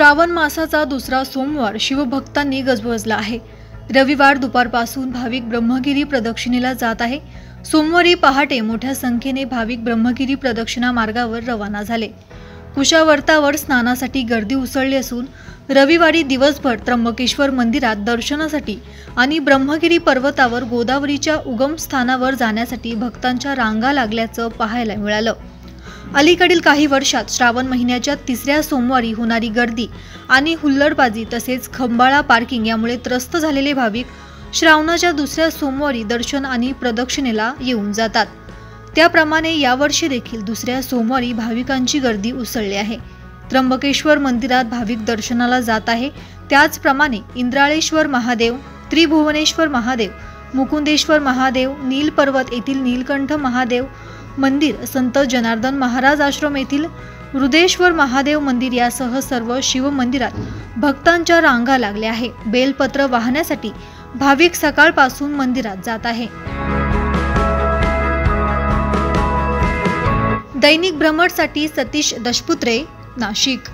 श्रावण मासाचा दुसरा सोमवार शिवभक्तांनी गजबजला आहे। रविवार दुपारपासून भाविक ब्रह्मगिरी प्रदक्षिणेला जात आहे। सोमवारी पहाटे मोठ्या संख्येने भाविक ब्रह्मगिरी प्रदक्षिणा मार्गावर रवाना झाले। कुशावर्तावर स्नानासाठी गर्दी उसळली असून रविवारी दिवसभर त्र्यंबकेश्वर मंदिरात दर्शनासाठी आणि ब्रह्मगिरी पर्वतावर गोदावरीच्या उगम स्थानावर जाण्यासाठी भक्तांच्या रांगा लागल्याचं पाहायला मिळालं। अलीकडील काही वर्षात श्रावण महिन्याच्या तिसऱ्या सोमवारी होणारी गर्दी आणि हुल्लडबाजी तसेच खंबाळा पार्किंग यामुळे त्रस्त झालेले भाविक श्रावणाच्या दुसऱ्या सोमवारी दर्शन आणि प्रदक्षिणेला येऊन जातात। त्याप्रमाणे यावर्षी देखील दुसऱ्या सोमवारी भाविकांची गर्दी उसळली आहे। त्र्यंबकेश्वर मंदिरात भाविक दर्शनाला जात आहे। त्याचप्रमाणे इंद्राळेश्वर महादेव, त्रिभुवनेश्वर महादेव, मुकुंदेश्वर महादेव, नीलपर्वत येथील नीलकंठ महादेव मंदिर, संत जनार्दन महाराज आश्रम येथील रुद्रेश्वर महादेव मंदिर यासह सर्व शिव मंदिरात भक्तांच्या रांगा लागल्या आहे। बेलपत्र वाहण्यासाठी भाविक सकाळपासून मंदिरात जात आहे। दैनिक भ्रमरसाठी सतीश दशपुत्रे, नाशिक।